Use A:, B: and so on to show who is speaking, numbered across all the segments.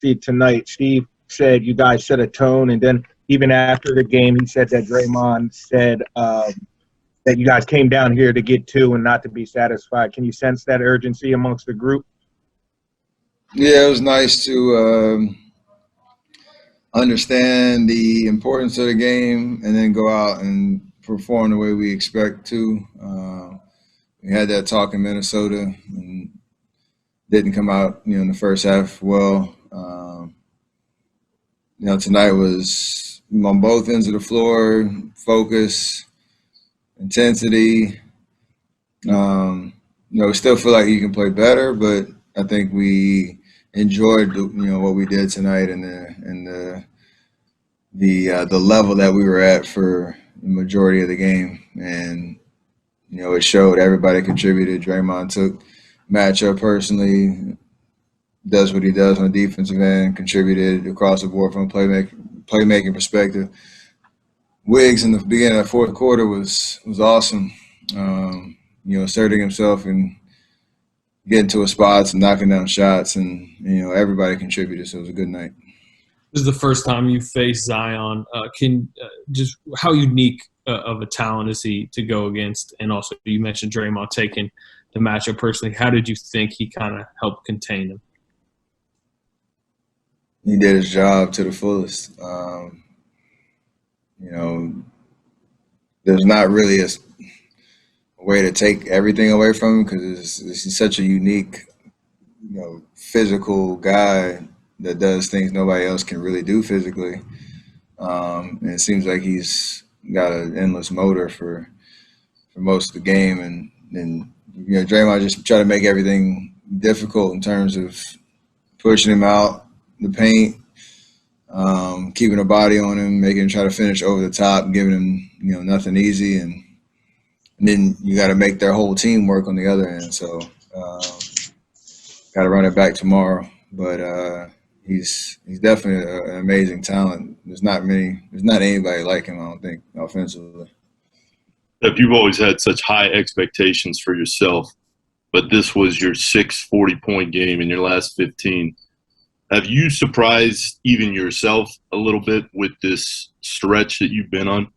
A: see tonight. Steve said you guys set a tone, and then even after the game, he said that Draymond said that you guys came down here to get two and not to be satisfied. Can you sense that urgency amongst the group?
B: Yeah, it was nice to understand the importance of the game and then go out and perform the way we expect to. We had that talk in Minnesota and didn't come out, in the first half well. Tonight was on both ends of the floor, focus, intensity. We still feel like you can play better, but I think we enjoyed what we did tonight and the level that we were at for the majority of the game. And it showed. Everybody contributed. Draymond took matchup personally, does what he does on the defensive end, contributed across the board from a playmaking perspective. Wiggs in the beginning of the fourth quarter was awesome. Asserting himself and getting to his spots and knocking down shots, and everybody contributed, so it was a good night.
C: This is the first time you faced Zion. Just how unique of a talent is he to go against? And also, you mentioned Draymond taking the matchup personally. How did you think he kind of helped contain him?
B: He did his job to the fullest. There's not really a way to take everything away from him because he's such a unique, physical guy that does things nobody else can really do physically. And it seems like he's got an endless motor for most of the game. And Draymond just try to make everything difficult in terms of pushing him out the paint, keeping a body on him, making him try to finish over the top, giving him, nothing easy. And then you got to make their whole team work on the other end. So got to run it back tomorrow. But he's definitely an amazing talent. There's not anybody like him, I don't think, offensively.
D: If you've always had such high expectations for yourself, but this was your 6th 40-point game in your last 15, have you surprised even yourself a little bit with this stretch that you've been on?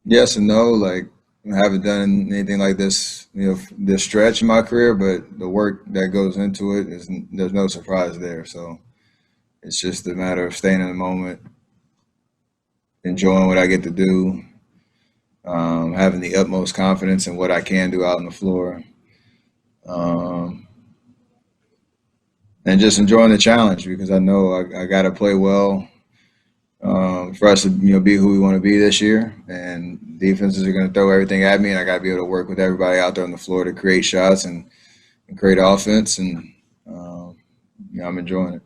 D: Yes and no. Like, I haven't done anything like this, this stretch in my career, but the work that goes into it there's no surprise there. So it's just a matter of staying in the moment, enjoying what I get to do, having the utmost confidence in what I can do out on the floor, and just enjoying the challenge because I know I got to play well for us to be who we want to be this year. And defenses are going to throw everything at me, and I got to be able to work with everybody out there on the floor to create shots and create offense. And I'm enjoying it.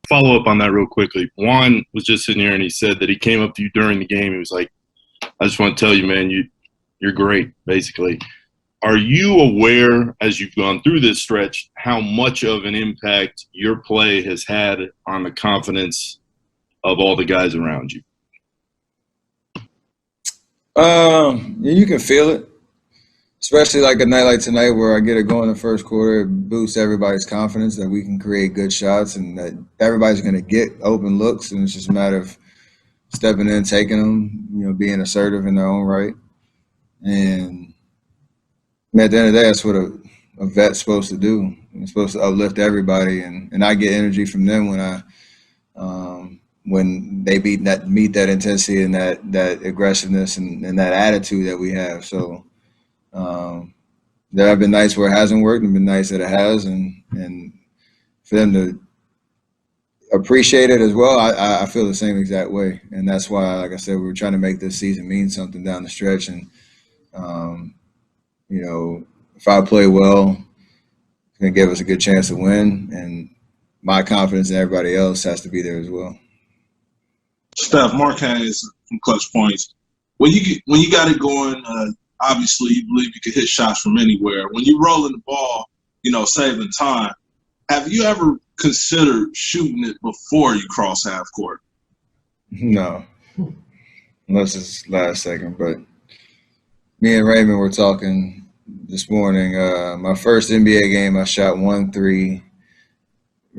D: Follow up on that real quickly. Juan was just sitting here and he said that he came up to you during the game. He was like, "I just want to tell you, man, you're great." Basically, are you aware as you've gone through this stretch how much of an impact your play has had on the confidence of all the guys around you? You can feel it, especially like a night like tonight where I get it going in the first quarter. It boosts everybody's confidence that we can create good shots and that everybody's going to get open looks, and it's just a matter of stepping in, taking them, being assertive in their own right. And at the end of the day, that's what a vet's supposed to do. It's supposed to uplift everybody, and I get energy from them when they meet that intensity and that aggressiveness and that attitude that we have. So there have been nights where it hasn't worked and been nights that it has, and for them to appreciate it as well, I feel the same exact way. And that's why, like I said, we were trying to make this season mean something down the stretch. And if I play well, it's going to give us a good chance to win, and my confidence in everybody else has to be there as well.
E: Steph, Mark has some clutch points. When you got it going, obviously you believe you can hit shots from anywhere. When you rolling the ball, saving time, have you ever considered shooting it before you cross half court?
B: No, unless it's last second. But me and Raymond were talking this morning. My first NBA game, I shot 1 3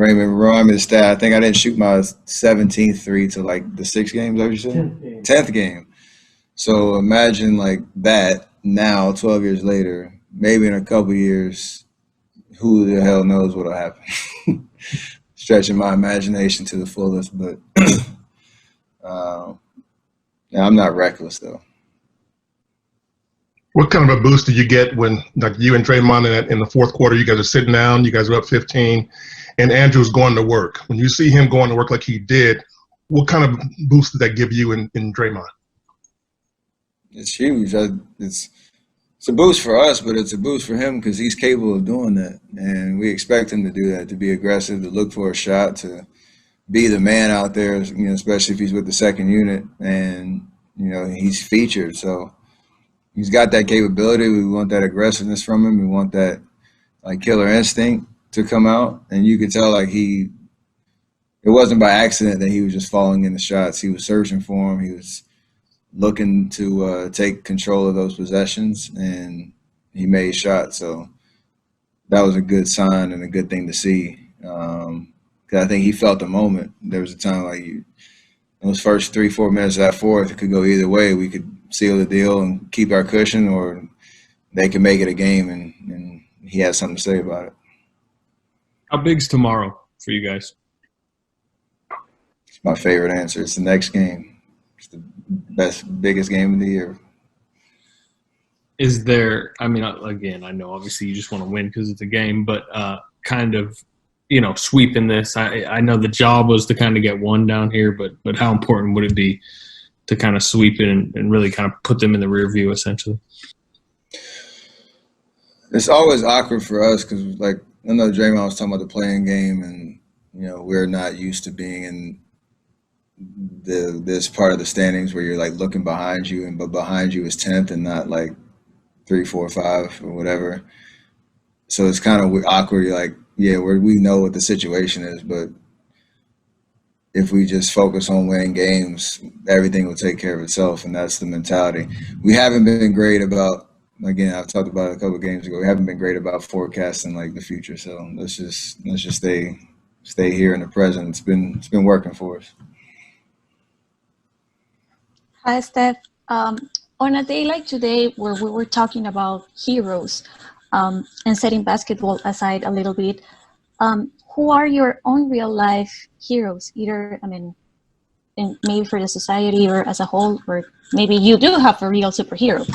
B: Raymond, remind me of the stat. I think I didn't shoot my 17th three to like the 6 games, like you said? 10th game. So imagine like that now, 12 years later, maybe in a couple years, who the hell knows what'll happen. Stretching my imagination to the fullest, but yeah, I'm not reckless though.
F: What kind of a boost do you get when, like, you and Draymond in the fourth quarter, you guys are sitting down, you guys are up 15, and Andrew's going to work? When you see him going to work like he did, what kind of boost did that give you in Draymond?
B: It's huge. It's a boost for us, but it's a boost for him because he's capable of doing that, and we expect him to do that, to be aggressive, to look for a shot, to be the man out there, you know, especially if he's with the second unit and, you know, he's featured. So he's got that capability. We want that aggressiveness from him. We want that like killer instinct to come out. And you could tell like it wasn't by accident that he was just falling in the shots. He was searching for him. He was looking to take control of those possessions, and he made shots. So that was a good sign and a good thing to see. Because I think he felt the moment. There was a time like those first 3-4 minutes of that fourth, it could go either way. We could seal the deal and keep our cushion, or they could make it a game, and he had something to say about it.
C: How big's tomorrow for you guys?
B: It's my favorite answer. It's the next game. It's the biggest game of the year.
C: Is there, I mean, again, I know obviously you just want to win because it's a game, but kind of, you know, sweeping this. I know the job was to kind of get one down here, but how important would it be to kind of sweep it and really kind of put them in the rear view, essentially?
B: It's always awkward for us because, like, I know Draymond was talking about the playing game, and, you know, we're not used to being in this part of the standings where you're, like, looking behind you, but behind you is 10th and not, like, 3, 4, 5 or whatever. So it's kind of awkward. You're like, yeah, we know what the situation is, but if we just focus on winning games, everything will take care of itself, and that's the mentality. We haven't been great about, again, I've talked about it a couple of games ago, we haven't been great about forecasting like the future. So let's just stay here in the present. It's been working for us.
G: Hi, Steph. On a day like today where we were talking about heroes and setting basketball aside a little bit, who are your own real life heroes? Either, I mean, maybe for the society or as a whole, or maybe you do have a real superhero.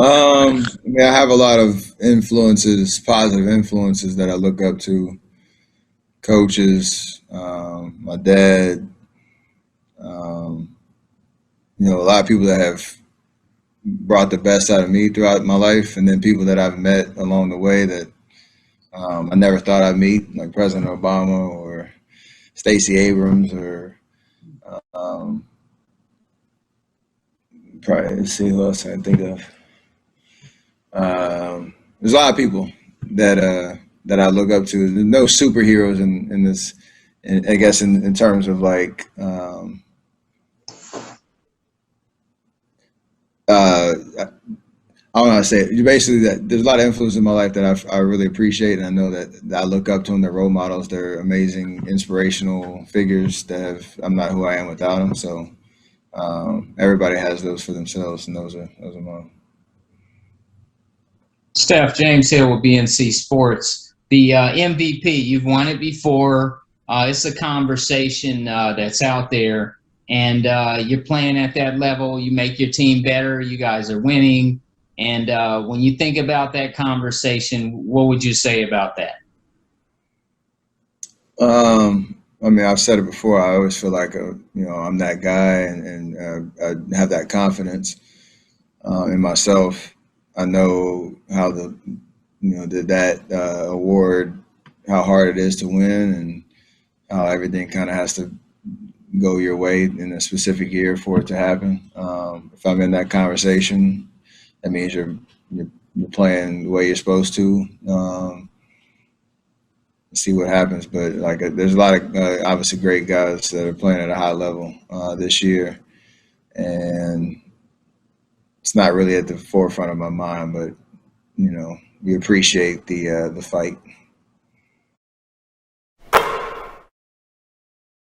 B: I mean, I have a lot of influences, positive influences that I look up to. Coaches, my dad, you know, a lot of people that have brought the best out of me throughout my life, and then people that I've met along the way that I never thought I'd meet, like President Obama or Stacey Abrams, or probably, let's see who else I can think of. There's a lot of people that I look up to. There's no superheroes in this, I guess, in terms of like I don't know how to say it. Basically, there's a lot of influence in my life that I really appreciate, and I know that I look up to them. They're role models. They're amazing, inspirational figures I'm not who I am without them. So everybody has those for themselves, and those are mine.
H: Steph, James Hill with BNC Sports. The MVP, you've won it before. It's a conversation that's out there, and you're playing at that level. You make your team better. You guys are winning. And when you think about that conversation, what would you say about that?
B: I mean, I've said it before. I always feel like, I'm that guy, and I have that confidence in myself. I know how that award, how hard it is to win, and how everything kind of has to go your way in a specific year for it to happen. If I'm in that conversation, that means you're playing the way you're supposed to. See what happens, but like there's a lot of obviously great guys that are playing at a high level this year, and it's not really at the forefront of my mind. But we appreciate the fight.